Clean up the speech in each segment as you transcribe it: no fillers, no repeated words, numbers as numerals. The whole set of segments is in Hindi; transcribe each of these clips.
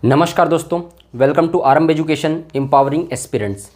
नमस्कार दोस्तों, वेलकम टू आरंभ एजुकेशन एम्पावरिंग एस्पिरेंट्स।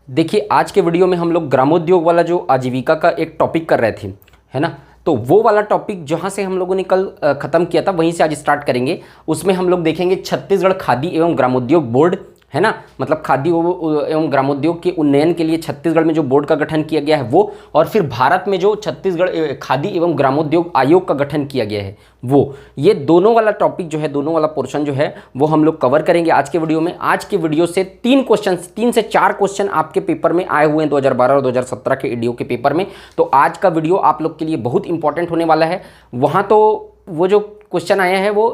देखिए, आज के वीडियो में हम लोग ग्रामोद्योग वाला जो आजीविका का एक टॉपिक कर रहे थे, है ना, तो वो वाला टॉपिक जहाँ से हम लोगों ने कल ख़त्म किया था वहीं से आज स्टार्ट करेंगे। उसमें हम लोग देखेंगे छत्तीसगढ़ खादी एवं ग्रामोद्योग बोर्ड, है ना, मतलब खादी एवं ग्रामोद्योग के उन्नयन के लिए छत्तीसगढ़ में जो बोर्ड का गठन किया गया है वो, और फिर भारत में जो छत्तीसगढ़ खादी एवं ग्रामोद्योग आयोग का गठन किया गया है वो, ये दोनों वाला टॉपिक जो है, दोनों वाला पोर्शन जो है वो हम लोग कवर करेंगे आज के वीडियो में। आज के वीडियो से 3 से 4 क्वेश्चन आपके पेपर में आए हुए हैं 2012 और 2017 के ईडीओ के पेपर में। तो आज का वीडियो आप लोग के लिए बहुत इंपॉर्टेंट होने वाला है। वहाँ तो वो जो क्वेश्चन आया है वो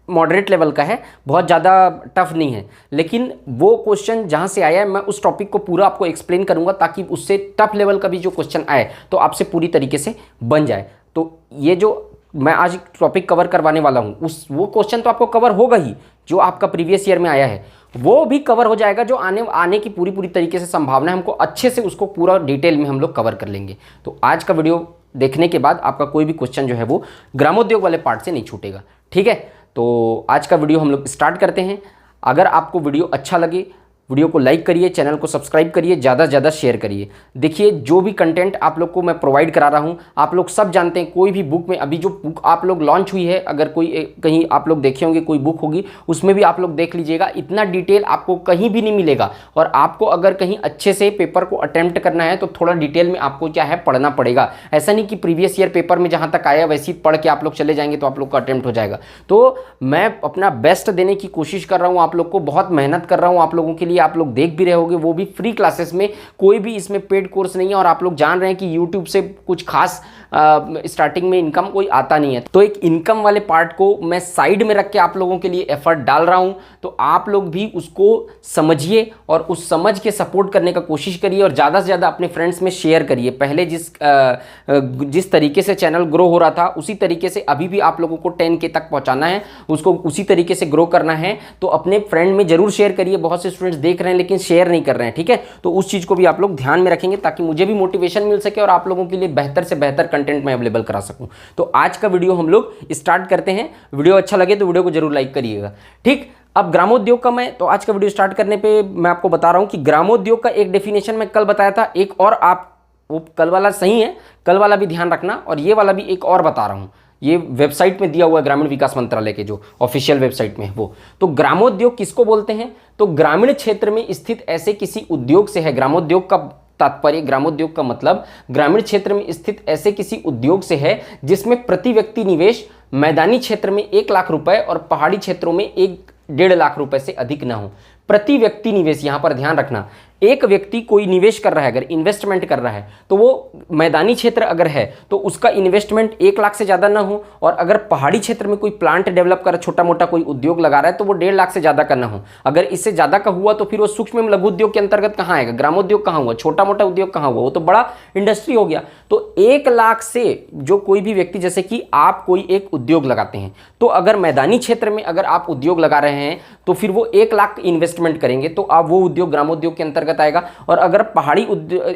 मॉडरेट लेवल का है, बहुत ज़्यादा टफ नहीं है, लेकिन वो क्वेश्चन जहाँ से आया है मैं उस टॉपिक को पूरा आपको एक्सप्लेन करूँगा ताकि उससे टफ लेवल का भी जो क्वेश्चन आए तो आपसे पूरी तरीके से बन जाए। तो ये जो मैं आज टॉपिक कवर करवाने वाला हूँ वो क्वेश्चन तो आपको कवर होगा ही, जो आपका प्रीवियस ईयर में आया है वो भी कवर हो जाएगा, जो आने की पूरी तरीके से संभावना है, हमको अच्छे से उसको पूरा डिटेल में हम लोग कवर कर लेंगे। तो आज का वीडियो देखने के बाद आपका कोई भी क्वेश्चन जो है वो ग्रामोद्योग वाले पार्ट से नहीं छूटेगा, ठीक है। तो आज का वीडियो हम लोग स्टार्ट करते हैं। अगर आपको वीडियो अच्छा लगे, वीडियो को लाइक करिए, चैनल को सब्सक्राइब करिए, ज़्यादा से ज़्यादा शेयर करिए। देखिए, जो भी कंटेंट आप लोग को मैं प्रोवाइड करा रहा हूँ, आप लोग सब जानते हैं, कोई भी बुक में अभी जो बुक आप लोग लॉन्च हुई है, अगर कोई कहीं आप लोग देखे होंगे कोई बुक होगी, उसमें भी आप लोग देख लीजिएगा, इतना डिटेल आपको कहीं भी नहीं मिलेगा। और आपको अगर कहीं अच्छे से पेपर को अटेम्प्ट करना है तो थोड़ा डिटेल में आपको क्या है पढ़ना पड़ेगा। ऐसा नहीं कि प्रीवियस ईयर पेपर में जहाँ तक आया वैसे ही पढ़ के आप लोग चले जाएंगे तो आप लोग का अटेम्प्ट हो जाएगा। तो मैं अपना बेस्ट देने की कोशिश कर रहा हूँ, आप लोग को बहुत मेहनत कर रहा हूँ आप लोगों के लिए। आप लोग देख भी रहे होगे, वो भी फ्री क्लासेस में, कोई भी इसमें पेड कोर्स नहीं है। और आप लोग जान रहे हैं कि यूट्यूब से कुछ खास स्टार्टिंग में इनकम कोई आता नहीं है, तो एक इनकम वाले पार्ट को मैं साइड में रख के आप लोगों के लिए एफर्ट डाल रहा हूं। तो आप लोग भी उसको समझिए और उस समझ के सपोर्ट करने का कोशिश करिए और ज़्यादा से ज़्यादा अपने फ्रेंड्स में शेयर करिए। पहले जिस तरीके से चैनल ग्रो हो रहा था उसी तरीके से अभी भी आप लोगों को 10K तक पहुंचाना है, उसको उसी तरीके से ग्रो करना है। तो अपने फ्रेंड में जरूर शेयर करिए। बहुत से स्टूडेंट्स देख रहे हैं लेकिन शेयर नहीं कर रहे हैं, ठीक है। तो उस चीज़ को भी आप लोग ध्यान में रखेंगे ताकि मुझे भी मोटिवेशन मिल सके और आप लोगों के लिए बेहतर से बेहतर कंटेंट मैं अवेलेबल करा सकूं। तो आज का वीडियो हम लोग स्टार्ट करते हैं। वीडियो अच्छा लगे तो वीडियो को जरूर लाइक करिएगा, ठीक। अब ग्रामोद्योग का मैं तो आज का वीडियो स्टार्ट करने पे मैं आपको बता रहा हूं कि ग्रामोद्योग का एक डेफिनेशन मैं कल बताया था, एक और आप वो कल वाला सही है, कल वाला भी ध्यान रखना, और ये वाला भी एक और बता रहा हूं। ये वेबसाइट में दिया हुआ है ग्रामीण विकास मंत्रालय के जो ऑफिशियल वेबसाइट में है वो। तो ग्रामोद्योग किसको बोलते हैं? तो ग्रामीण क्षेत्र में स्थित ऐसे किसी उद्योग से है। ग्रामोद्योग का तात्पर्य, ग्रामोद्योग का मतलब ग्रामीण क्षेत्र में स्थित ऐसे किसी उद्योग से है जिसमें प्रति व्यक्ति निवेश मैदानी क्षेत्र में 1 लाख रुपए और पहाड़ी क्षेत्रों में 1.5 लाख रुपए से अधिक ना हो। प्रति व्यक्ति निवेश, यहां पर ध्यान रखना, एक व्यक्ति कोई निवेश कर रहा है, अगर इन्वेस्टमेंट कर रहा है तो वो मैदानी क्षेत्र अगर है तो उसका इन्वेस्टमेंट 1 लाख से ज़्यादा ना हो, और अगर पहाड़ी क्षेत्र में कोई प्लांट डेवलप कर छोटा मोटा कोई उद्योग लगा रहा है तो वो 1.5 लाख से ज़्यादा का ना हो। अगर इससे ज़्यादा का हुआ तो फिर वो सूक्ष्म एवं लघु उद्योग के अंतर्गत कहाँ आएगा? ग्रामोद्योग कहाँ हुआ? छोटा मोटा उद्योग कहाँ हुआ? वो तो बड़ा इंडस्ट्री हो गया। तो 1 लाख से जो कोई भी व्यक्ति, जैसे कि आप कोई एक उद्योग लगाते हैं, तो अगर मैदानी क्षेत्र में अगर आप उद्योग लगा रहे हैं तो फिर वो 1 लाख इन्वेस्टमेंट करेंगे तो आप वो उद्योग ग्रामोद्योग के अंतर्गत आएगा। और अगर पहाड़ी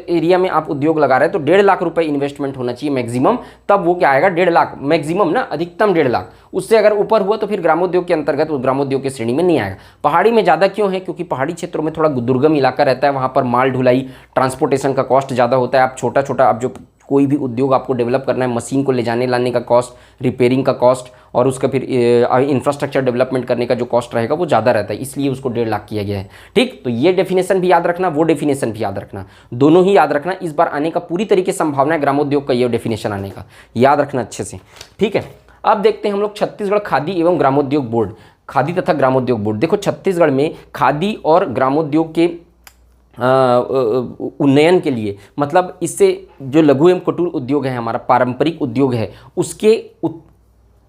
एरिया में आप उद्योग लगा रहे हैं तो 1.5 लाख रुपए इन्वेस्टमेंट होना चाहिए मैक्सिमम, तब वो क्या आएगा? 1.5 लाख मैक्सिमम ना, अधिकतम 1.5 लाख। उससे अगर ऊपर हुआ तो फिर ग्रामोद्योग के अंतर्गत, वो ग्रामोद्योग की श्रेणी में नहीं आएगा। पहाड़ी में ज़्यादा क्यों है? क्योंकि पहाड़ी क्षेत्रों में थोड़ा दुर्गम इलाका रहता है, वहाँ पर माल ढुलाई, ट्रांसपोर्टेशन का कॉस्ट ज़्यादा होता है। आप छोटा आप जो कोई भी उद्योग आपको डेवलप करना है, मशीन को ले जाने लाने का कॉस्ट, रिपेयरिंग का कॉस्ट और उसका फिर इंफ्रास्ट्रक्चर डेवलपमेंट करने का जो कॉस्ट रहेगा वो ज़्यादा रहता है, इसलिए उसको 1.5 लाख किया गया है, ठीक। तो ये डेफिनेशन भी याद रखना, वो डेफिनेशन भी याद रखना, दोनों ही याद रखना। इस बार आने का पूरी तरीके से संभावना है ग्रामोद्योग का ये डेफिनेशन आने का, याद रखना अच्छे से, ठीक है। अब देखते हैं हम लोग छत्तीसगढ़ खादी एवं ग्रामोद्योग बोर्ड, खादी तथा ग्रामोद्योग बोर्ड। देखो, छत्तीसगढ़ में खादी और ग्रामोद्योग के उन्नयन के लिए, मतलब इससे जो लघु एवं कुटीर उद्योग है, हमारा पारंपरिक उद्योग है, उसके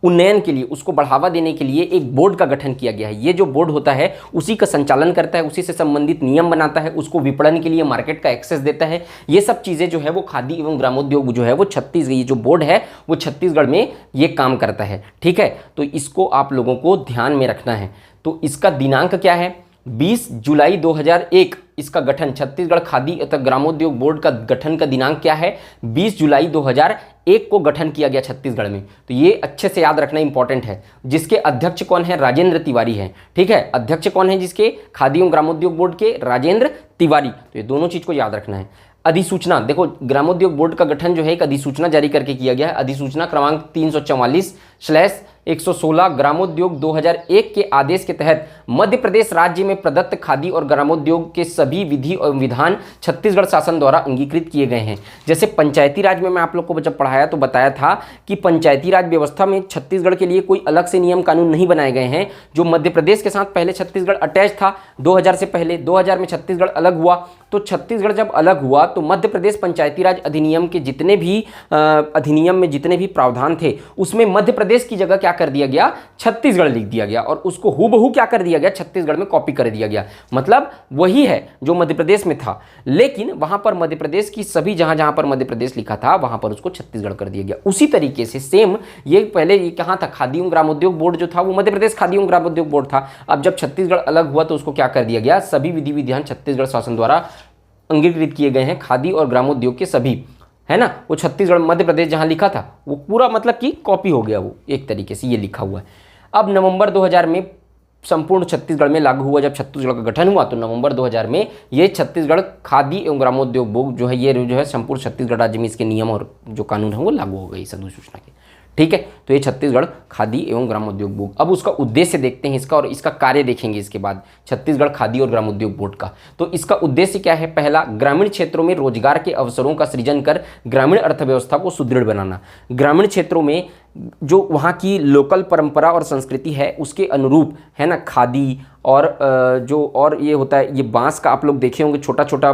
उन्नयन के लिए, उसको बढ़ावा देने के लिए एक बोर्ड का गठन किया गया है। ये जो बोर्ड होता है उसी का संचालन करता है, उसी से संबंधित नियम बनाता है, उसको विपणन के लिए मार्केट का एक्सेस देता है। ये सब चीज़ें जो है वो खादी एवं ग्रामोद्योग जो है वो छत्तीसगढ़, ये जो बोर्ड है वो छत्तीसगढ़ में ये काम करता है, ठीक है। तो इसको आप लोगों को ध्यान में रखना है। तो इसका दिनांक क्या है? 20 जुलाई 2001 इसका गठन, छत्तीसगढ़ खादी तथा ग्रामोद्योग बोर्ड का गठन का दिनांक क्या है? 20 जुलाई 2001 को गठन किया गया छत्तीसगढ़ में। तो ये अच्छे से याद रखना इंपॉर्टेंट है। जिसके अध्यक्ष कौन है? राजेंद्र तिवारी है। ठीक है, अध्यक्ष कौन है जिसके? खादी एवं ग्रामोद्योग बोर्ड के राजेंद्र तिवारी। तो ये दोनों चीज को याद रखना है। अधिसूचना, देखो ग्रामोद्योग बोर्ड का गठन जो है एक अधिसूचना जारी करके किया गया है। अधिसूचना क्रमांक 344/116 ग्रामोद्योग 2001 के आदेश के तहत मध्य प्रदेश राज्य में प्रदत्त खादी और ग्रामोद्योग के सभी विधि और विधान छत्तीसगढ़ शासन द्वारा अंगीकृत किए गए हैं। जैसे पंचायती राज में मैं आप लोग को जब पढ़ाया तो बताया था कि पंचायती राज व्यवस्था में छत्तीसगढ़ के लिए कोई अलग से नियम कानून नहीं बनाए गए हैं। जो मध्य प्रदेश के साथ पहले छत्तीसगढ़ अटैच था 2000 से पहले, 2000 में छत्तीसगढ़ अलग हुआ। तो छत्तीसगढ़ जब अलग हुआ तो मध्य प्रदेश पंचायती राज अधिनियम के जितने भी अधिनियम में जितने भी प्रावधान थे उसमें मध्य प्रदेश की जगह क्या कर दिया गया? छत्तीसगढ़ लिख दिया गया और उसको हूबहू क्या कर दिया गया? छत्तीसगढ़ में कॉपी कर दिया गया। मतलब वही है जो मध्य प्रदेश में था, लेकिन वहां पर मध्य प्रदेश की सभी जहां जहां पर मध्य प्रदेश लिखा था वहां पर उसको छत्तीसगढ़ कर दिया गया। उसी तरीके से सेम ये पहले ये कहां था? खादी एवं ग्रामोद्योग बोर्ड जो था वो मध्य प्रदेश खादी एवं ग्रामोद्योग बोर्ड था। अब जब छत्तीसगढ़ अलग हुआ तो उसको क्या कर दिया गया? सभी विधि विधान छत्तीसगढ़ शासन द्वारा अंगीकृत किए गए हैं। खादी और ग्रामोद्योग के सभी, है ना, वो छत्तीसगढ़ मध्य प्रदेश जहां लिखा था वो पूरा मतलब कि कॉपी हो गया, वो एक तरीके से ये लिखा हुआ है। अब नवंबर 2000 में संपूर्ण छत्तीसगढ़ में लागू हुआ। जब छत्तीसगढ़ का गठन हुआ तो नवंबर 2000 में ये छत्तीसगढ़ खादी एवं ग्रामोद्योग बोर्ड जो है ये जो है संपूर्ण छत्तीसगढ़ राज्य में इसके नियम और जो कानून है वो लागू हो गए इस अधिसूचना के। ठीक है, तो ये छत्तीसगढ़ खादी एवं ग्रामोद्योग बोर्ड। अब उसका उद्देश्य देखते हैं इसका और इसका कार्य देखेंगे इसके बाद छत्तीसगढ़ खादी और ग्रामोद्योग बोर्ड का। तो इसका उद्देश्य क्या है? पहला, ग्रामीण क्षेत्रों में रोजगार के अवसरों का सृजन कर ग्रामीण अर्थव्यवस्था को सुदृढ़ बनाना। ग्रामीण क्षेत्रों में जो वहाँ की लोकल परंपरा और संस्कृति है उसके अनुरूप, है ना, खादी और जो और ये होता है, ये बांस का आप लोग देखे होंगे छोटा छोटा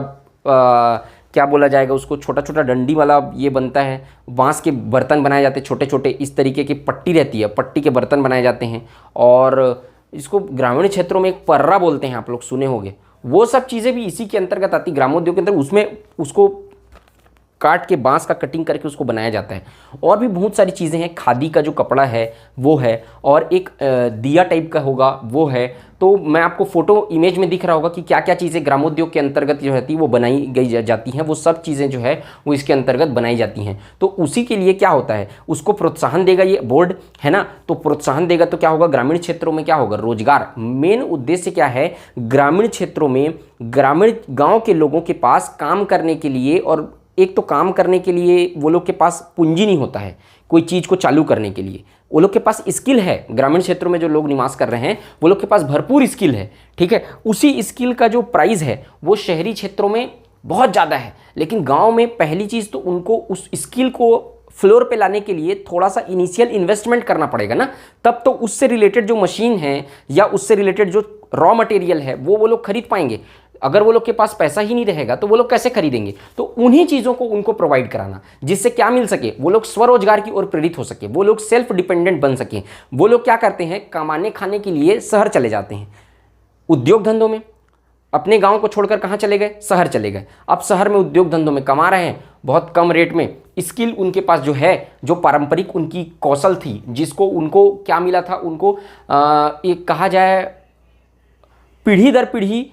क्या बोला जाएगा उसको, छोटा छोटा डंडी वाला ये बनता है, बांस के बर्तन बनाए जाते हैं छोटे छोटे, इस तरीके की पट्टी रहती है, पट्टी के बर्तन बनाए जाते हैं। और इसको ग्रामीण क्षेत्रों में एक पर्रा बोलते हैं, आप लोग सुने होंगे। वो सब चीज़ें भी इसी के अंतर्गत आती, ग्रामोद्योग के अंदर। उसमें उसको काट के बांस का कटिंग करके उसको बनाया जाता है। और भी बहुत सारी चीज़ें हैं। खादी का जो कपड़ा है वो है, और एक दिया टाइप का होगा वो है। तो मैं आपको फोटो इमेज में दिख रहा होगा कि क्या क्या चीज़ें ग्रामोद्योग के अंतर्गत जो रहती है वो बनाई गई जाती हैं। वो सब चीज़ें जो है वो इसके अंतर्गत बनाई जाती हैं। तो उसी के लिए क्या होता है, उसको प्रोत्साहन देगा ये बोर्ड, है ना। तो प्रोत्साहन देगा तो क्या होगा? ग्रामीण क्षेत्रों में क्या होगा? रोजगार। मेन उद्देश्य क्या है? ग्रामीण क्षेत्रों में ग्रामीण गाँव के लोगों के पास काम करने के लिए, और एक तो काम करने के लिए वो लोग के पास पूंजी नहीं होता है कोई चीज़ को चालू करने के लिए। वो लोग के पास स्किल है। ग्रामीण क्षेत्रों में जो लोग निवास कर रहे हैं वो लोग के पास भरपूर स्किल है। ठीक है, उसी स्किल का जो प्राइस है वो शहरी क्षेत्रों में बहुत ज़्यादा है, लेकिन गांव में पहली चीज़ तो उनको उस स्किल को फ्लोर पे लाने के लिए थोड़ा सा इनिशियल इन्वेस्टमेंट करना पड़ेगा ना। तब तो उससे रिलेटेड जो मशीन है या उससे रिलेटेड जो रॉ मटेरियल है वो लोग खरीद पाएंगे। अगर वो लोग के पास पैसा ही नहीं रहेगा तो वो लोग कैसे खरीदेंगे? तो उन्हीं चीज़ों को उनको प्रोवाइड कराना, जिससे क्या मिल सके, वो लोग स्वरोजगार की ओर प्रेरित हो सके, वो लोग सेल्फ डिपेंडेंट बन सके। वो लोग क्या करते हैं? कमाने खाने के लिए शहर चले जाते हैं उद्योग धंधों में। अपने गांव को छोड़कर कहाँ चले गए? शहर चले गए। अब शहर में उद्योग धंधों में कमा रहे हैं बहुत कम रेट में। स्किल उनके पास जो है, जो पारंपरिक उनकी कौशल थी, जिसको उनको क्या मिला था, उनको एक कहा जाए पीढ़ी दर पीढ़ी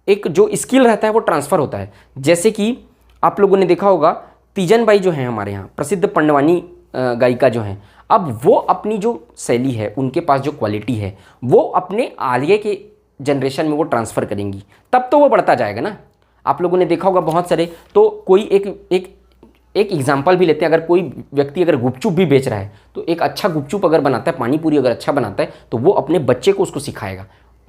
एक जो स्किल रहता है वो ट्रांसफ़र होता है। जैसे कि आप लोगों ने देखा होगा तीजन बाई जो है हमारे यहाँ प्रसिद्ध पंडवानी गायिका जो हैं, अब वो अपनी जो शैली है, उनके पास जो क्वालिटी है, वो अपने आगे के जनरेशन में वो ट्रांसफ़र करेंगी, तब तो वो बढ़ता जाएगा ना। आप लोगों ने देखा होगा बहुत सारे, तो कोई एक एग्जाम्पल भी लेते हैं। अगर कोई व्यक्ति अगर गुपचुप भी बेच रहा है तो एक अच्छा गुपचुप अगर बनाता है, पानी पूरी अगर अच्छा बनाता है, तो वो अपने बच्चे को उसको सिखाएगा,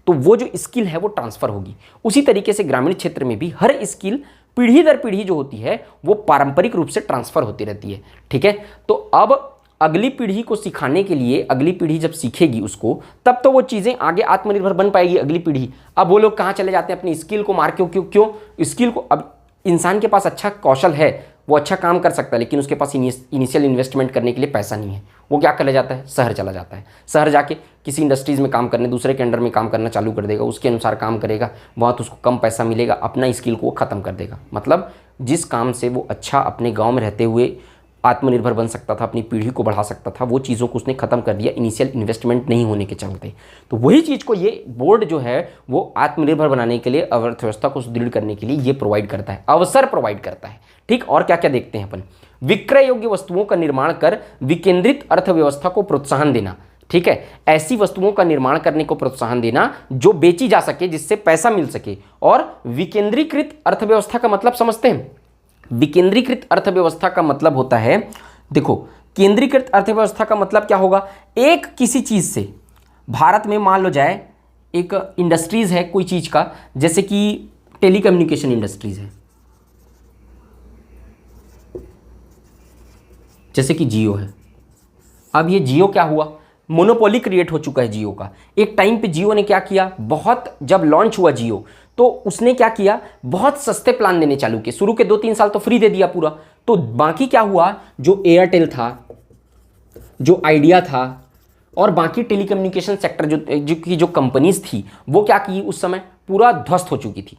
तो वो जो स्किल है वो ट्रांसफ़र होगी। उसी तरीके से ग्रामीण क्षेत्र में भी हर स्किल पीढ़ी दर पीढ़ी जो होती है वो पारंपरिक रूप से ट्रांसफ़र होती रहती है। ठीक है, तो अब अगली पीढ़ी को सिखाने के लिए, अगली पीढ़ी जब सीखेगी उसको, तब तो वो चीज़ें आगे आत्मनिर्भर बन पाएगी अगली पीढ़ी। अब वो लोग कहाँ चले जाते हैं? अपनी स्किल को मार के। क्यों स्किल को? अब इंसान के पास अच्छा कौशल है, वो अच्छा काम कर सकता है, लेकिन उसके पास इनिशियल इन्वेस्टमेंट करने के लिए पैसा नहीं है। वो क्या कर जाता है? शहर चला जाता है। शहर जाके किसी इंडस्ट्रीज़ में काम करने, दूसरे के अंडर में काम करना चालू कर देगा, उसके अनुसार काम करेगा, वहाँ तो उसको कम पैसा मिलेगा, अपना स्किल को वो ख़त्म कर देगा। मतलब जिस काम से वो अच्छा अपने गांव में रहते हुए आत्मनिर्भर बन सकता था, अपनी पीढ़ी को बढ़ा सकता था, वो चीज़ों को उसने ख़त्म कर दिया इनिशियल इन्वेस्टमेंट नहीं होने के चलते। तो वही चीज़ को ये बोर्ड जो है वो आत्मनिर्भर बनाने के लिए, अर्थव्यवस्था को सुदृढ़ करने के लिए ये प्रोवाइड करता है, अवसर प्रोवाइड करता है। ठीक, और क्या क्या देखते हैं अपन, विक्रय योग्य वस्तुओं का निर्माण कर विकेंद्रित अर्थव्यवस्था को प्रोत्साहन देना। ठीक है, ऐसी वस्तुओं का निर्माण करने को प्रोत्साहन देना जो बेची जा सके, जिससे पैसा मिल सके। और विकेंद्रीकृत अर्थव्यवस्था का मतलब समझते हैं, विकेंद्रीकृत अर्थव्यवस्था का मतलब होता है, देखो केंद्रीकृत अर्थव्यवस्था का मतलब क्या होगा, एक किसी चीज से, भारत में मान लो जाए एक इंडस्ट्रीज है कोई चीज का, जैसे कि टेलीकम्युनिकेशन इंडस्ट्रीज है, जैसे कि जियो है। अब ये जियो क्या हुआ, मोनोपोली क्रिएट हो चुका है जियो का। एक टाइम पे जियो ने क्या किया, बहुत जब लॉन्च हुआ जियो तो उसने क्या किया, बहुत सस्ते प्लान देने चालू किए। शुरू के 2-3 साल तो फ्री दे दिया पूरा, तो बाकी क्या हुआ, जो एयरटेल था, जो आइडिया था और बाकी टेलीकम्युनिकेशन सेक्टर जो कंपनीज थी, वो क्या की उस समय पूरा ध्वस्त हो चुकी थी।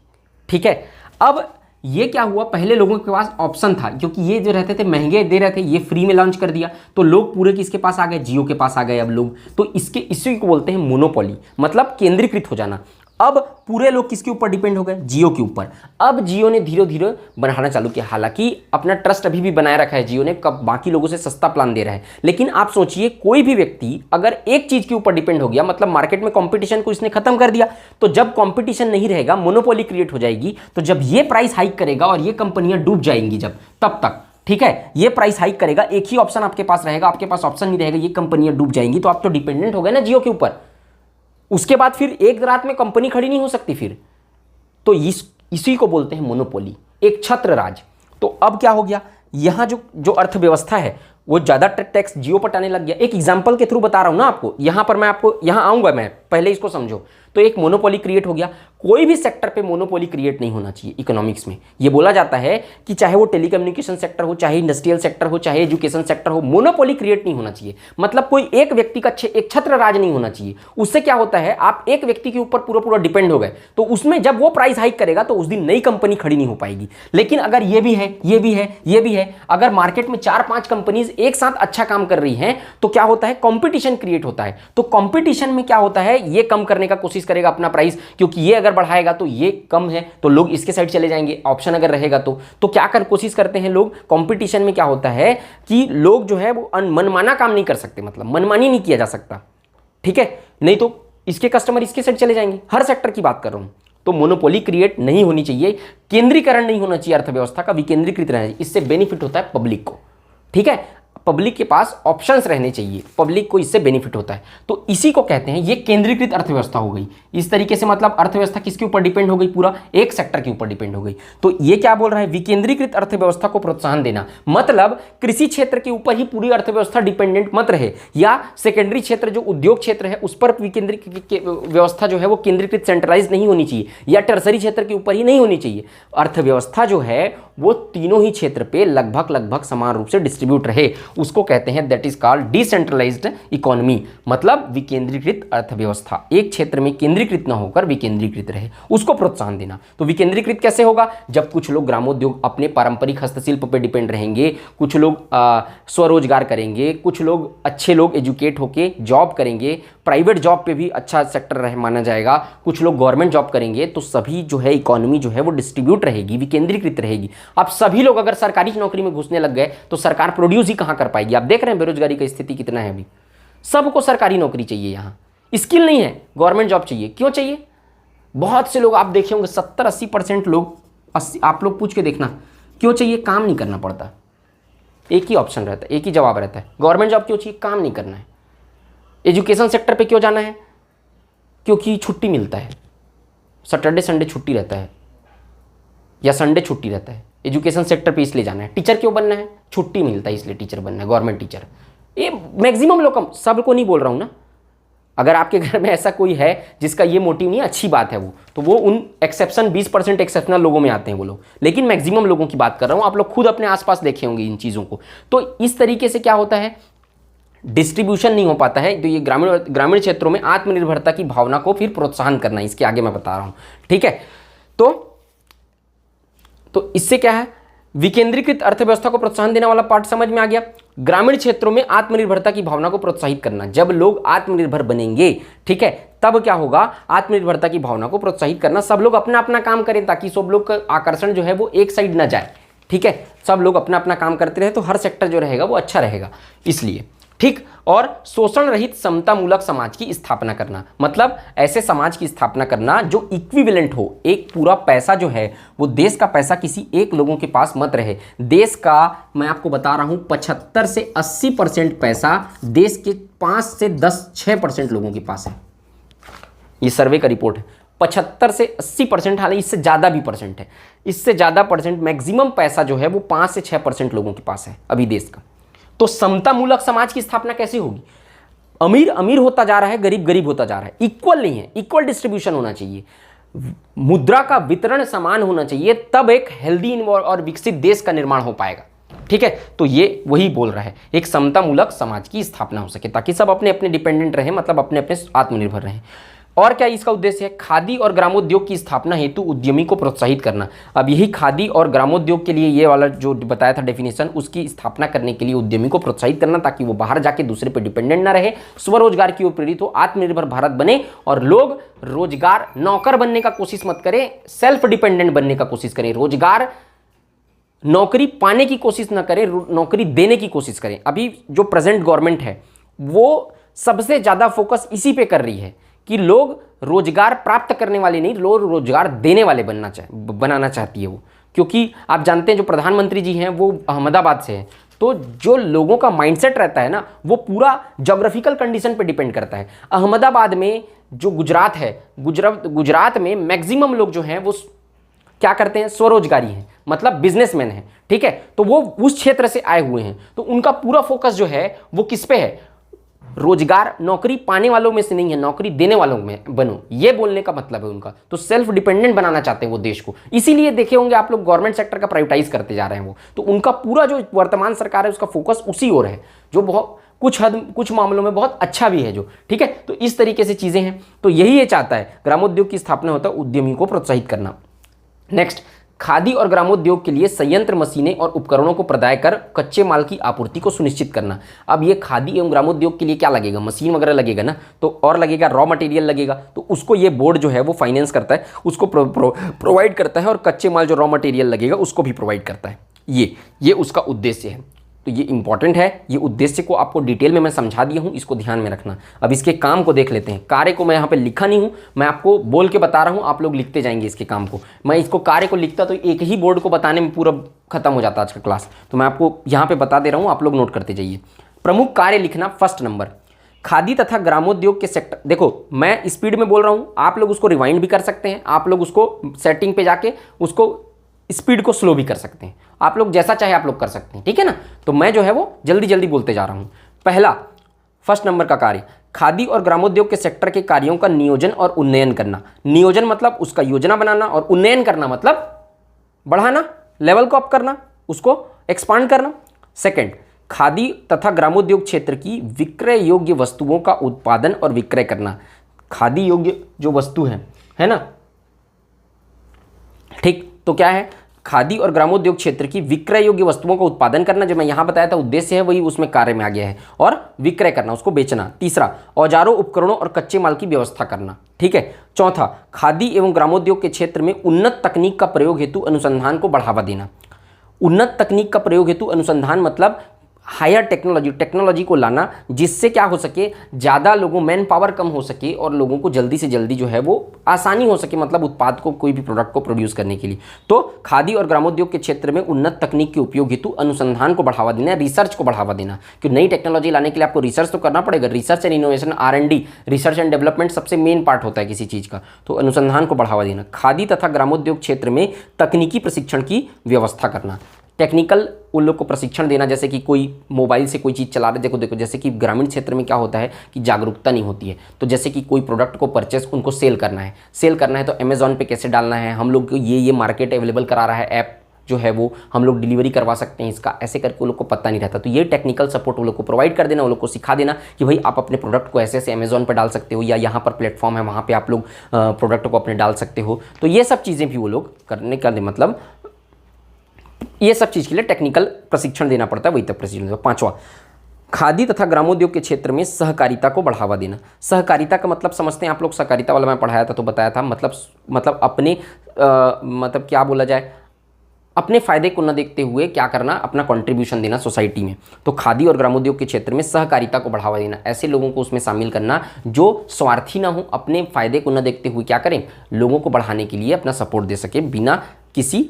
ठीक है, अब ये क्या हुआ, पहले लोगों के पास ऑप्शन था, क्योंकि ये जो रहते थे महंगे दे रहे थे, ये फ्री में लॉन्च कर दिया तो लोग पूरे किसके पास आ गए, जियो के पास आ गए अब लोग। तो इसी को बोलते हैं मोनोपोली, मतलब केंद्रीकृत हो जाना। अब पूरे लोग किसके ऊपर डिपेंड हो गए, जियो के ऊपर। अब जियो ने धीरे धीरे बढ़ाना चालू किया, हालांकि अपना ट्रस्ट अभी भी बनाए रखा है जियो ने, कब बाकी लोगों से सस्ता प्लान दे रहा है। लेकिन आप सोचिए, कोई भी व्यक्ति अगर एक चीज के ऊपर डिपेंड हो गया, मतलब मार्केट में कंपटीशन को इसने खत्म कर दिया, तो जब कंपटीशन नहीं रहेगा, मोनोपोली क्रिएट हो जाएगी, तो जब ये प्राइस हाइक करेगा और ये कंपनियां डूब जाएंगी जब, तब तक, ठीक है, ये प्राइस हाइक करेगा, एक ही ऑप्शन आपके पास रहेगा, आपके पास ऑप्शन नहीं रहेगा, ये कंपनियां डूब जाएंगी, तो आप तो डिपेंडेंट हो गए ना जियो के ऊपर। उसके बाद फिर एक रात में कंपनी खड़ी नहीं हो सकती फिर, तो इसी को बोलते हैं मोनोपोली, एक छत्र राज। तो अब क्या हो गया, यहां जो अर्थव्यवस्था है वो ज्यादा टैक्स जियो पर आने लग गया। एक एग्जांपल के थ्रू बता रहा हूं ना आपको, यहां पर मैं आपको यहां आऊंगा, मैं पहले इसको समझो। तो एक मोनोपोली क्रिएट हो गया, कोई भी सेक्टर पे मोनोपोली क्रिएट नहीं होना चाहिए। इकोनॉमिक्स में ये बोला जाता है कि चाहे वो टेलीकम्युनिकेशन सेक्टर हो, चाहे इंडस्ट्रियल सेक्टर हो, चाहे एजुकेशन सेक्टर हो, मोनोपोली क्रिएट नहीं होना चाहिए। मतलब कोई एक व्यक्ति का एक छत्र राज नहीं होना चाहिए। उससे क्या होता है, आप एक व्यक्ति के ऊपर पूरा पूरा डिपेंड हो गए, तो उसमें जब वो प्राइस हाइक करेगा तो उस दिन नई कंपनी खड़ी नहीं हो पाएगी। लेकिन अगर ये भी है, ये भी है, ये भी है, अगर मार्केट में 4-5 कंपनीज एक साथ अच्छा काम कर रही हैं, तो क्या होता है, कंपटीशन क्रिएट होता है। तो कंपटीशन में क्या होता है, ये कम करने का कोशिश करेगा अपना प्राइस, क्योंकि ये अगर बढ़ाएगा तो ये कम है, तो लोग इसके साइड चले जाएंगे, ऑप्शन अगर रहेगा तो क्या कर कोशिश करते हैं लोग, कंपटीशन में क्या होता है कि लोग जो है वो मनमाना काम नहीं कर सकते, मतलब मनमानी नहीं किया जा सकता। ठीक है, नहीं तो इसके कस्टमर इसके साइड चले जाएंगे, हर सेक्टर की बात कर रहा हूं। तो मोनोपोली क्रिएट नहीं होनी चाहिए, केंद्रीकरण नहीं होना चाहिए अर्थव्यवस्था का, विकेंद्रीकृत रहना चाहिए। इससे बेनिफिट होता है पब्लिक को। ठीक है, पब्लिक के पास ऑप्शंस रहने चाहिए, पब्लिक को इससे बेनिफिट होता है। तो इसी को कहते हैं, ये केंद्रीकृत अर्थव्यवस्था हो गई। इस तरीके से मतलब अर्थव्यवस्था किसके ऊपर डिपेंड हो गई, पूरा एक सेक्टर के ऊपर डिपेंड हो गई। तो ये क्या बोल रहा है, विकेंद्रीकृत अर्थव्यवस्था को प्रोत्साहन देना, मतलब कृषि क्षेत्र के ऊपर ही पूरी अर्थव्यवस्था डिपेंडेंट मत रहे, या सेकेंडरी क्षेत्र जो उद्योग क्षेत्र है उस पर व्यवस्था जो है वो केंद्रीकृत सेंट्रलाइज नहीं होनी चाहिए, या टर्सरी क्षेत्र के ऊपर ही नहीं होनी चाहिए। अर्थव्यवस्था जो है वो तीनों ही क्षेत्र पे लगभग समान रूप से डिस्ट्रीब्यूट रहे, उसको कहते हैं that is called decentralised economy, मतलब विकेंद्रीकृत अर्थव्यवस्था। एक क्षेत्र में केंद्रीकृत ना होकर विकेंद्रीकृत रहे, उसको प्रोत्साहन देना। तो विकेंद्रीकृत कैसे होगा, जब कुछ लोग ग्रामोद्योग अपने पारंपरिक हस्तशिल्प पर डिपेंड रहेंगे, कुछ लोग स्वरोजगार करेंगे, कुछ लोग अच्छे लोग एजुकेट होके जॉब करेंगे, प्राइवेट जॉब पे भी अच्छा सेक्टर रहे माना जाएगा, कुछ लोग गवर्नमेंट जॉब करेंगे, तो सभी जो है इकोनॉमी जो है वो डिस्ट्रीब्यूट रहेगी, विकेंद्रीकृत रहेगी। अब सभी लोग अगर सरकारी नौकरी में घुसने लग गए तो सरकार प्रोड्यूस ही कहां कर पाएगी। आप देख रहे हैं बेरोजगारी की स्थिति कितना है अभी, सबको सरकारी नौकरी चाहिए, यहां स्किल नहीं है, गवर्नमेंट जॉब चाहिए। क्यों चाहिए, बहुत से लोग आप देखे होंगे 70-80% लोग, आप लोग पूछ के देखना क्यों चाहिए, काम नहीं करना पड़ता। एक ही ऑप्शन रहता है, एक ही जवाब रहता है, गवर्नमेंट जॉब क्यों चाहिए, काम नहीं करना है। एजुकेशन सेक्टर पे क्यों जाना है, क्योंकि छुट्टी मिलता है, सैटरडे संडे छुट्टी रहता है या संडे छुट्टी रहता है, एजुकेशन सेक्टर पे इसलिए जाना है। टीचर क्यों बनना है, छुट्टी मिलता है इसलिए टीचर बनना है, गवर्नमेंट टीचर। ये मैक्सिमम लोग, सबको नहीं बोल रहा हूँ ना, अगर आपके घर में ऐसा कोई है जिसका ये मोटिव नहीं है, अच्छी बात है, वो तो वो उन एक्सेप्शन 20% एक्सेप्शनल लोगों में आते हैं वो लोग, लेकिन मैक्सिमम लोगों की बात कर रहा हूँ। आप लोग खुद अपने आसपास देखे होंगे इन चीज़ों को। तो इस तरीके से क्या होता है, डिस्ट्रीब्यूशन नहीं हो पाता है। तो ये ग्रामीण क्षेत्रों में आत्मनिर्भरता की भावना को फिर प्रोत्साहन करना, इसके आगे मैं बता रहा हूँ। ठीक है, तो इससे क्या है, विकेंद्रीकृत अर्थव्यवस्था को प्रोत्साहन देने वाला पार्ट समझ में आ गया। ग्रामीण क्षेत्रों में आत्मनिर्भरता की भावना को प्रोत्साहित करना, जब लोग आत्मनिर्भर बनेंगे, ठीक है, तब क्या होगा, आत्मनिर्भरता की भावना को प्रोत्साहित करना, सब लोग अपना अपना काम करें ताकि सब लोग का आकर्षण जो है वो एक साइड ना जाए, ठीक है, सब लोग अपना अपना काम करते रहे तो हर सेक्टर जो रहेगा वो अच्छा रहेगा, इसलिए, ठीक। और शोषण रहित समतामूलक समाज की स्थापना करना, मतलब ऐसे समाज की स्थापना करना जो इक्विवेलेंट हो, एक पूरा पैसा जो है वो देश का पैसा किसी एक लोगों के पास मत रहे। देश का मैं आपको बता रहा हूं 75 से 80% पैसा देश के 5 से 6% लोगों के पास है। ये सर्वे का रिपोर्ट है। 75 से 80%, हालांकि इससे ज़्यादा भी परसेंट है, इससे ज़्यादा परसेंट मैक्सिमम पैसा जो है वो 5 से 6% लोगों के पास है अभी देश का। तो समतामूलक समाज की स्थापना कैसे होगी? अमीर अमीर होता जा रहा है, गरीब गरीब होता जा रहा है, इक्वल नहीं है, इक्वल डिस्ट्रीब्यूशन होना चाहिए, मुद्रा का वितरण समान होना चाहिए, तब एक हेल्दी और विकसित देश का निर्माण हो पाएगा, ठीक है। तो ये वही बोल रहा है, एक समतामूलक समाज की स्थापना हो सके ताकि सब अपने अपने डिपेंडेंट रहें, मतलब अपने अपने आत्मनिर्भर रहें। और क्या इसका उद्देश्य है? खादी और ग्रामोद्योग की स्थापना हेतु उद्यमी को प्रोत्साहित करना। अब यही खादी और ग्रामोद्योग के लिए ये वाला जो बताया था डेफिनेशन, उसकी स्थापना करने के लिए उद्यमी को प्रोत्साहित करना ताकि वो बाहर जाके दूसरे पर डिपेंडेंट ना रहे, स्वरोजगार की ओर प्रेरित हो, आत्मनिर्भर भारत बने और लोग रोजगार नौकर बनने का कोशिश मत करें, सेल्फ डिपेंडेंट बनने का कोशिश करें, रोजगार नौकरी पाने की कोशिश ना करें, नौकरी देने की कोशिश करें। अभी जो प्रेजेंट गवर्नमेंट है वो सबसे ज़्यादा फोकस इसी पे कर रही है कि लोग रोजगार प्राप्त करने वाले नहीं, लोग रोजगार देने वाले बनाना चाहती है वो, क्योंकि आप जानते हैं जो प्रधानमंत्री जी हैं वो अहमदाबाद से हैं, तो जो लोगों का माइंडसेट रहता है ना वो पूरा ज्योग्राफिकल कंडीशन पे डिपेंड करता है। अहमदाबाद में जो गुजरात है, गुजरात में मैक्सिमम लोग जो हैं वो क्या करते हैं, स्वरोजगारी हैं, मतलब बिजनेसमैन हैं, ठीक है, तो वो उस क्षेत्र से आए हुए हैं, तो उनका पूरा फोकस जो है वो किस पे है, रोजगार नौकरी पाने वालों में से नहीं है, नौकरी देने वालों में बनो, ये बोलने का मतलब है उनका। तो सेल्फ डिपेंडेंट बनाना चाहते हैं वो देश को, इसीलिए देखे होंगे आप लोग गवर्नमेंट सेक्टर का प्राइवेटाइज करते जा रहे हैं वो, तो उनका पूरा जो वर्तमान सरकार है उसका फोकस उसी ओर है, जो बहुत कुछ मामलों में बहुत अच्छा भी है जो, ठीक है। तो इस तरीके से चीजें हैं, तो यही ये चाहता है, ग्रामोद्योग की स्थापना होता है उद्यमी को प्रोत्साहित करना। नेक्स्ट, खादी और ग्रामोद्योग के लिए संयंत्र, मशीनें और उपकरणों को प्रदाय कर कच्चे माल की आपूर्ति को सुनिश्चित करना। अब ये खादी एवं ग्रामोद्योग के लिए क्या लगेगा, मशीन वगैरह लगेगा ना, तो और लगेगा रॉ मटेरियल लगेगा, तो उसको ये बोर्ड जो है वो फाइनेंस करता है, उसको प्रोवाइड करता है, और कच्चे माल जो रॉ मटेरियल लगेगा उसको भी प्रोवाइड करता है। ये उसका उद्देश्य है। तो ये इंपॉर्टेंट है, ये उद्देश्य को आपको डिटेल में मैं समझा दिया हूँ, इसको ध्यान में रखना। अब इसके काम को देख लेते हैं। कार्य को मैं यहाँ पे लिखा नहीं हूँ, मैं आपको बोल के बता रहा हूँ, आप लोग लिखते जाएंगे इसके काम को। मैं इसको कार्य को लिखता तो एक ही बोर्ड को बताने में पूरा खत्म हो जाता आज का क्लास, तो मैं आपको यहाँ पे बता दे रहा हूँ, आप लोग नोट करते जाइए। प्रमुख कार्य लिखना, फर्स्ट नंबर, खादी तथा ग्रामोद्योग के सेक्टर। देखो मैं स्पीड में बोल रहा हूँ, आप लोग उसको रिवाइंड भी कर सकते हैं, आप लोग उसको सेटिंग पे जाके उसको स्पीड को स्लो भी कर सकते हैं, आप लोग जैसा चाहे आप लोग कर सकते हैं, ठीक है ना। तो मैं जो है वो जल्दी जल्दी बोलते जा रहा हूं। पहला, फर्स्ट नंबर का कार्य, खादी और ग्रामोद्योग के सेक्टर के कार्यों का नियोजन और उन्नयन करना। नियोजन मतलब उसका योजना बनाना, और उन्नयन करना मतलब बढ़ाना, लेवल को अप करना, उसको एक्सपांड करना। सेकंड, खादी तथा ग्रामोद्योग क्षेत्र की विक्रय योग्य वस्तुओं का उत्पादन और विक्रय करना। खादी योग्य जो वस्तु है ना, ठीक, तो क्या है, खादी और ग्रामोद्योग क्षेत्र की विक्रय योग्य वस्तुओं का उत्पादन करना, जो मैं यहां बताया था उद्देश्य है वही उसमें कार्य में आ गया है, और विक्रय करना, उसको बेचना। तीसरा, औजारों, उपकरणों और कच्चे माल की व्यवस्था करना, ठीक है। चौथा, खादी एवं ग्रामोद्योग के क्षेत्र में उन्नत तकनीक का प्रयोग हेतु अनुसंधान को बढ़ावा देना। उन्नत तकनीक का प्रयोग हेतु अनुसंधान मतलब हायर टेक्नोलॉजी को लाना, जिससे क्या हो सके, ज़्यादा लोगों, मैन पावर कम हो सके और लोगों को जल्दी से जल्दी जो है वो आसानी हो सके, मतलब उत्पाद को, कोई भी प्रोडक्ट को प्रोड्यूस करने के लिए। तो खादी और ग्रामोद्योग के क्षेत्र में उन्नत तकनीक के उपयोग हेतु अनुसंधान को बढ़ावा देना, रिसर्च को बढ़ावा देना, कि नई टेक्नोलॉजी लाने के लिए आपको रिसर्च तो करना पड़ेगा। Research and innovation, R&D, research and development सबसे मेन पार्ट होता है किसी चीज़ का, तो अनुसंधान को बढ़ावा देना। खादी तथा ग्रामोद्योग क्षेत्र में तकनीकी प्रशिक्षण की व्यवस्था करना, टेक्निकल उन लोग को प्रशिक्षण देना, जैसे कि कोई मोबाइल से कोई चीज़ चला रहे, देखो जैसे कि ग्रामीण क्षेत्र में क्या होता है कि जागरूकता नहीं होती है, तो जैसे कि कोई प्रोडक्ट को परचेस उनको सेल करना है तो अमेजॉन पे कैसे डालना है, हम लोग को ये मार्केट अवेलेबल करा रहा है, ऐप जो है वो हम लोग डिलीवरी करवा सकते हैं इसका, ऐसे करके वो लोग को पता नहीं रहता, तो ये टेक्निकल सपोर्ट वो लोग को प्रोवाइड कर देना, वो लोग को सिखा देना कि भाई आप अपने प्रोडक्ट को ऐसे ऐसे अमेजॉन पर डाल सकते हो, या यहाँ पर प्लेटफॉर्म है वहाँ पर आप लोग प्रोडक्ट को अपने डाल सकते हो। तो ये सब चीज़ें भी वो लोग करने का मतलब ये सब चीज़ के लिए टेक्निकल प्रशिक्षण देना पड़ता है, वही तक प्रशिक्षण। पांचवा, खादी तथा ग्रामोद्योग के क्षेत्र में सहकारिता को बढ़ावा देना। सहकारिता का मतलब समझते हैं आप लोग, सहकारिता वाला मैं पढ़ाया था तो बताया था, मतलब अपने मतलब क्या बोला जाए, अपने फायदे को न देखते हुए क्या करना, अपना कंट्रीब्यूशन देना सोसाइटी में। तो खादी और ग्रामोद्योग के क्षेत्र में सहकारिता को बढ़ावा देना, ऐसे लोगों को उसमें शामिल करना जो स्वार्थी ना हो, अपने फायदे को न देखते हुए क्या करें, लोगों को बढ़ाने के लिए अपना सपोर्ट दे सके बिना किसी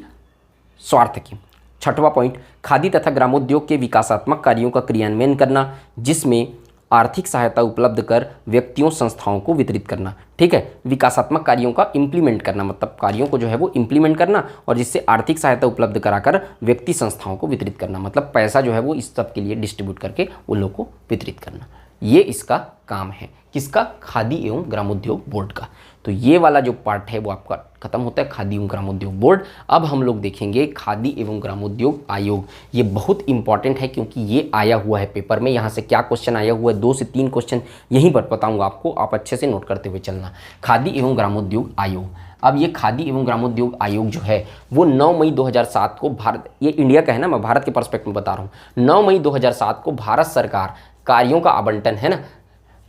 स्वार्थ के। छठवां पॉइंट, खादी तथा ग्रामोद्योग के विकासात्मक कार्यों का क्रियान्वयन करना, जिसमें आर्थिक सहायता उपलब्ध कर व्यक्तियों संस्थाओं को वितरित करना। ठीक है, विकासात्मक कार्यों का इम्प्लीमेंट करना, मतलब कार्यों को जो है वो इम्प्लीमेंट करना और जिससे आर्थिक सहायता उपलब्ध कराकर व्यक्ति संस्थाओं को वितरित करना, मतलब पैसा जो है वो इस सब के लिए डिस्ट्रीब्यूट करके उन लोगों को वितरित करना। ये इसका काम है, किसका, खादी एवं ग्रामोद्योग बोर्ड का। तो ये वाला जो पार्ट है वो आपका खत्म होता है, खादी एवं ग्रामोद्योग बोर्ड। अब हम लोग देखेंगे खादी एवं ग्रामोद्योग आयोग। ये बहुत इंपॉर्टेंट है क्योंकि ये आया हुआ है पेपर में, यहाँ से क्या क्वेश्चन आया हुआ है, 2 से 3 क्वेश्चन यहीं पर बताऊंगा आपको, आप अच्छे से नोट करते हुए चलना। खादी एवं ग्रामोद्योग आयोग, अब ये खादी एवं ग्रामोद्योग आयोग जो है वो 9 मई 2007 को भारत, ये इंडिया का है ना, मैं भारत के पर्सपेक्टिव में बता रहा हूँ, 9 मई 2007 को भारत सरकार कार्यों का आवंटन है ना,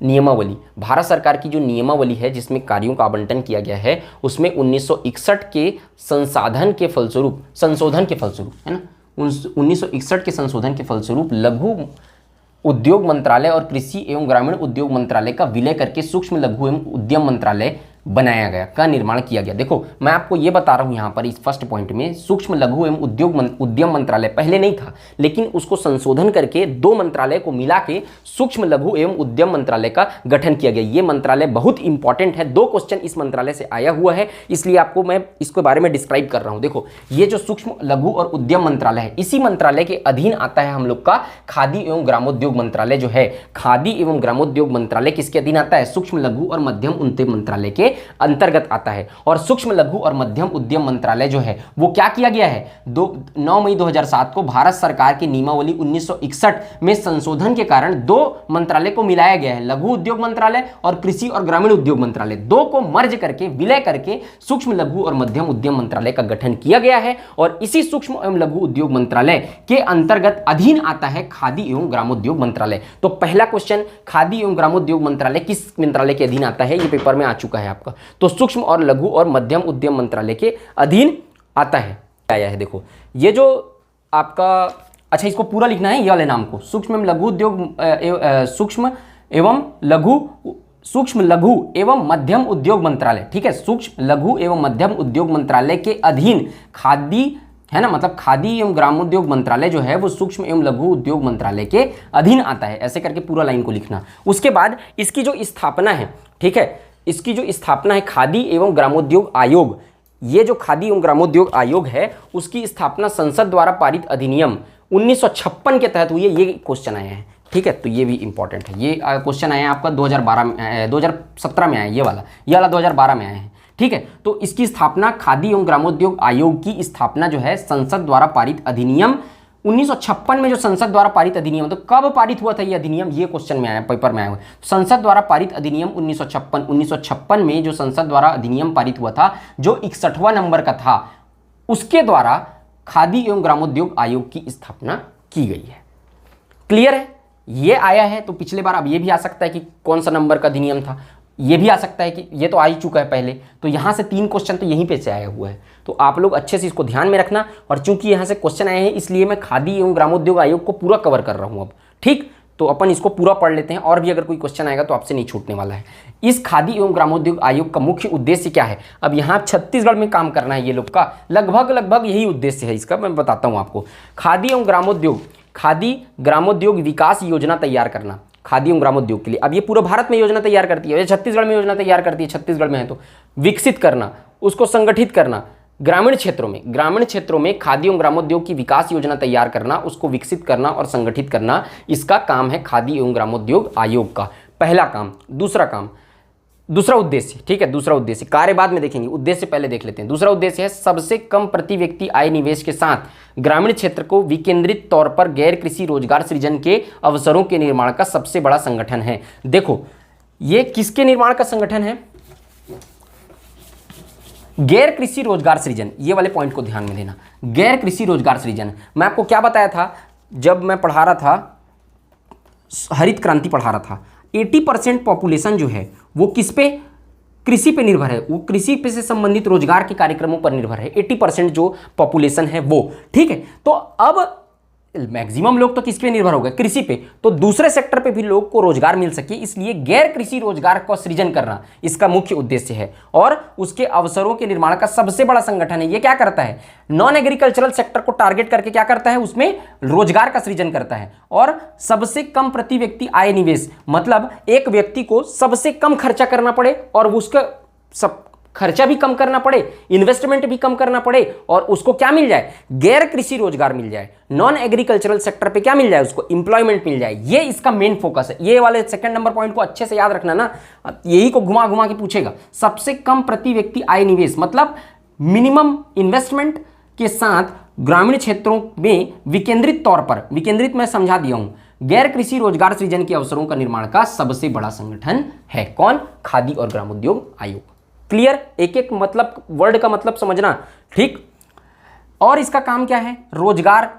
नियमावली, भारत सरकार की जो नियमावली है जिसमें कार्यों का आवंटन किया गया है, उसमें 1961 के संशोधन के फलस्वरूप है ना, 1961 के संशोधन के फलस्वरूप लघु उद्योग मंत्रालय और कृषि एवं ग्रामीण उद्योग मंत्रालय का विलय करके सूक्ष्म लघु एवं उद्यम मंत्रालय बनाया गया, का निर्माण किया गया। देखो मैं आपको ये बता रहा हूँ यहाँ पर इस फर्स्ट पॉइंट में, सूक्ष्म लघु एवं उद्यम मंत्रालय पहले नहीं था, लेकिन उसको संशोधन करके 2 मंत्रालय को मिला के सूक्ष्म लघु एवं उद्यम मंत्रालय का गठन किया गया। ये मंत्रालय बहुत इंपॉर्टेंट है, 2 क्वेश्चन इस मंत्रालय से आया हुआ है, इसलिए आपको मैं इसके बारे में डिस्क्राइब कर रहा हूँ। देखो ये जो सूक्ष्म लघु और उद्यम मंत्रालय है, इसी मंत्रालय के अधीन आता है हम लोग का खादी एवं ग्रामोद्योग मंत्रालय जो है। खादी एवं ग्रामोद्योग मंत्रालय किसके अधीन आता है, सूक्ष्म लघु और मध्यम उद्यम मंत्रालय के अंतर्गत आता है। और सूक्ष्म लघु और मध्यम उद्यम मंत्रालय जो है वो क्या किया गया है, 9 मई 2007 को भारत सरकार की नियमावली 1961 में संशोधन के कारण 2 मंत्रालय को मिलाया गया है, लघु उद्योग मंत्रालय और कृषि और ग्रामीण उद्योग मंत्रालय, 2 को मर्ज करके, विलय करके सूक्ष्म लघु और मध्यम उद्यम मंत्रालय का गठन किया गया है। और इसी सूक्ष्म एवं लघु उद्योग मंत्रालय के अंतर्गत अधीन आता है खादी एवं ग्रामोद्योग मंत्रालय। तो पहला क्वेश्चन, खादी एवं ग्रामोद्योग मंत्रालय किस मंत्रालय के अधीन आता है, ये पेपर में आ चुका है आपका। तो सूक्ष्म और लघु और मध्यम उद्यम मंत्रालय के अधीन आता है, आया है। देखो ये जो आपका, अच्छा इसको पूरा लिखना है ये वाले नाम को, सूक्ष्म एवं लघु उद्योग सूक्ष्म लघु एवं मध्यम उद्योग मंत्रालय, ठीक है, सूक्ष्म लघु एवं मध्यम उद्योग मंत्रालय के अधीन खादी है ना, मतलब खादी एवं ग्रामोद्योग मंत्रालय जो है वो सूक्ष्म एवं लघु उद्योग मंत्रालय के अधीन आता है, ऐसे करके पूरा लाइन को लिखना। उसके बाद इसकी जो स्थापना है, ठीक है, इसकी जो स्थापना है खादी एवं ग्रामोद्योग आयोग, ये जो खादी एवं ग्रामोद्योग आयोग है उसकी स्थापना संसद द्वारा पारित अधिनियम 1956 के तहत हुई है। ये क्वेश्चन आए हैं, ठीक है, तो ये भी इंपॉर्टेंट है। ये क्वेश्चन आया है आपका 2017 में आया, ये वाला 2012 में आया है, ठीक है। तो इसकी स्थापना, खादी एवं ग्रामोद्योग आयोग की स्थापना जो है संसद द्वारा पारित अधिनियम 1956 में, जो संसद द्वारा पारित अधिनियम, तो कब पारित हुआ था ये अधिनियम, ये क्वेश्चन में आया, पेपर में आया हुआ। संसद द्वारा पारित अधिनियम 1956 में जो संसद द्वारा अधिनियम पारित हुआ था, जो 61वां नंबर का था, उसके द्वारा खादी एवं ग्रामोद्योग आयोग की स्थापना की गई है। क्लियर है, ये आया है। तो पिछले बार अब ये भी आ सकता है कि कौन सा नंबर का अधिनियम था, ये भी आ सकता है कि ये तो आ ही चुका है पहले, तो यहाँ से 3 क्वेश्चन तो यहीं पे से आया हुआ है। तो आप लोग अच्छे से इसको ध्यान में रखना, और चूंकि यहाँ से क्वेश्चन आए हैं इसलिए मैं खादी एवं ग्रामोद्योग आयोग को पूरा कवर कर रहा हूँ अब, ठीक। तो अपन इसको पूरा पढ़ लेते हैं, और भी अगर कोई क्वेश्चन आएगा तो आपसे नहीं छूटने वाला है। इस खादी एवं ग्रामोद्योग आयोग का मुख्य उद्देश्य क्या है, अब यहाँ छत्तीसगढ़ में काम करना है ये लोग का, लगभग यही उद्देश्य है इसका, मैं बताता हूँ आपको। खादी ग्रामोद्योग विकास योजना तैयार करना, खादी एवं ग्रामोद्योग के लिए। अब ये पूरा भारत में योजना तैयार करती है, छत्तीसगढ़ में योजना तैयार करती है, छत्तीसगढ़ में है तो विकसित करना, उसको संगठित करना, ग्रामीण क्षेत्रों में खादी एवं ग्रामोद्योग की विकास योजना तैयार करना, उसको विकसित करना और संगठित करना, इसका काम है खादी एवं ग्रामोद्योग आयोग का पहला काम। दूसरा उद्देश्य, ठीक है, दूसरा उद्देश्य, कार्य बाद में देखेंगे, उद्देश्य पहले देख लेते हैं। दूसरा उद्देश्य है सबसे कम प्रति व्यक्ति आय निवेश के साथ ग्रामीण क्षेत्र को विकेंद्रित तौर पर गैर कृषि रोजगार सृजन के अवसरों के निर्माण का सबसे बड़ा संगठन है। देखो ये किसके निर्माण का संगठन है, गैर कृषि रोजगार सृजन, ये वाले पॉइंट को ध्यान में देना। गैर कृषि रोजगार सृजन, मैं आपको क्या बताया था जब मैं पढ़ा रहा था, हरित क्रांति पढ़ा रहा था, 80% पॉपुलेशन जो है वो किस पे, कृषि पे निर्भर है, वो कृषि पे से संबंधित रोजगार के कार्यक्रमों पर निर्भर है। 80% जो पॉपुलेशन है वो, ठीक है। तो अब मैक्सिमम लोग तो किस पे निर्भर हो गए, कृषि पे, तो दूसरे सेक्टर पे भी लोग को रोजगार मिल सके, इसलिए गैर कृषि रोजगार का सृजन करना इसका मुख्य उद्देश्य है। और उसके अवसरों के निर्माण का सबसे बड़ा संगठन है। ये क्या करता है, नॉन एग्रीकल्चरल सेक्टर को टारगेट करके क्या करता है, उसमें रोजगार का सृजन करता है। और सबसे कम प्रति व्यक्ति आय निवेश, मतलब एक व्यक्ति को सबसे कम खर्चा करना पड़े और उसका सब खर्चा भी कम करना पड़े, इन्वेस्टमेंट भी कम करना पड़े, और उसको क्या मिल जाए, गैर कृषि रोजगार मिल जाए, नॉन एग्रीकल्चरल सेक्टर पे क्या मिल जाए, उसको इंप्लॉयमेंट मिल जाए। ये इसका मेन फोकस है। ये वाले सेकंड नंबर पॉइंट को अच्छे से याद रखना ना, यही को घुमा घुमा के पूछेगा। सबसे कम प्रति व्यक्ति आय निवेश, मतलब मिनिमम इन्वेस्टमेंट के साथ ग्रामीण क्षेत्रों में विकेंद्रित तौर पर, विकेंद्रित मैं समझा दिया हूं, गैर कृषि रोजगार सृजन के अवसरों का निर्माण का सबसे बड़ा संगठन है कौन, खादी और ग्रामोद्योग आयोग। क्लियर, एक एक मतलब वर्ड का मतलब समझना, ठीक। और इसका काम क्या है, रोजगार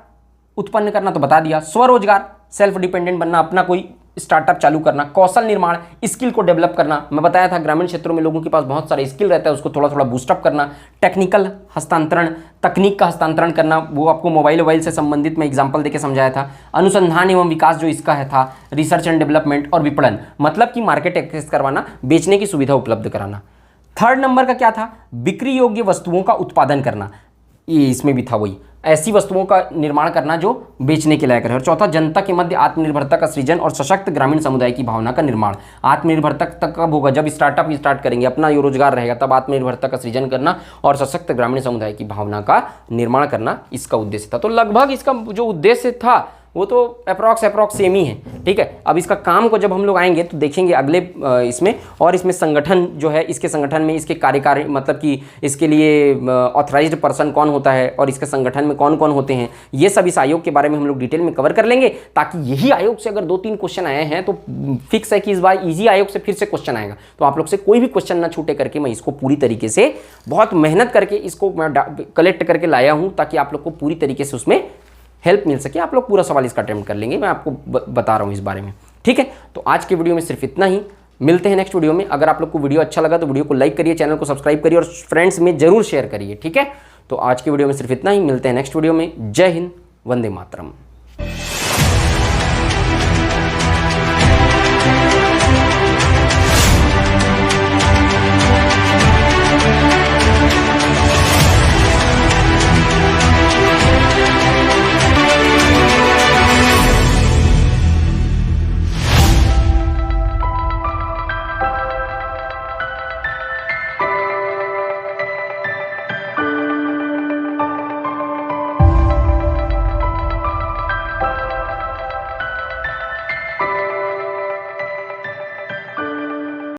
उत्पन्न करना तो बता दिया, स्वरोजगार सेल्फ डिपेंडेंट बनना, अपना कोई स्टार्टअप चालू करना, कौशल निर्माण स्किल को डेवलप करना, मैं बताया था ग्रामीण क्षेत्रों में लोगों के पास बहुत सारे स्किल रहता है, उसको थोड़ा थोड़ा बूस्टअप करना, टेक्निकल हस्तांतरण, तकनीक का हस्तांतरण करना, वो आपको मोबाइल से संबंधित मैं एग्जांपल देके समझाया था। अनुसंधान एवं विकास जो इसका है था, रिसर्च एंड डेवलपमेंट, और विपणन मतलब कि मार्केट एक्सेस करवाना, बेचने की सुविधा उपलब्ध कराना। थर्ड नंबर का क्या था, बिक्री योग्य वस्तुओं का उत्पादन करना, ये इसमें भी था वही, ऐसी वस्तुओं का निर्माण करना जो बेचने के लायक रहे। और चौथा, जनता के मध्य आत्मनिर्भरता का सृजन और सशक्त ग्रामीण समुदाय की भावना का निर्माण। आत्मनिर्भरता तक कब होगा, जब स्टार्टअप स्टार्ट करेंगे, अपना ये रोजगार रहेगा, तब आत्मनिर्भरता का सृजन करना और सशक्त ग्रामीण समुदाय की भावना का निर्माण करना इसका उद्देश्य था। तो लगभग इसका जो उद्देश्य था वो तो अप्रॉक्स सेम ही है, ठीक है। अब इसका काम को जब हम लोग आएंगे तो देखेंगे अगले इसमें, और इसमें संगठन जो है, इसके संगठन में इसके कार्यकारी मतलब कि इसके लिए ऑथराइज्ड पर्सन कौन होता है और इसके संगठन में कौन कौन होते हैं, ये सब इस आयोग के बारे में हम लोग डिटेल में कवर कर लेंगे, ताकि यही आयोग से अगर 2-3 क्वेश्चन आए हैं तो फिक्स है कि इस बार ईजी आयोग से फिर से क्वेश्चन आएगा। तो आप लोग से कोई भी क्वेश्चन ना छूटे करके मैं इसको पूरी तरीके से बहुत मेहनत करके इसको मैं कलेक्ट करके लाया हूँ, ताकि आप लोग को पूरी तरीके से उसमें हेल्प मिल सके। आप लोग पूरा सवाल इसका अटेम्प्ट कर लेंगे, मैं आपको बता रहा हूँ इस बारे में, ठीक है। तो आज के वीडियो में सिर्फ इतना ही, मिलते हैं नेक्स्ट वीडियो में। अगर आप लोग को वीडियो अच्छा लगा तो वीडियो को लाइक करिए, चैनल को सब्सक्राइब करिए और फ्रेंड्स में जरूर शेयर करिए, ठीक है। तो आज के वीडियो में सिर्फ इतना ही, मिलते हैं नेक्स्ट वीडियो में। जय हिंद, वंदे मातरम।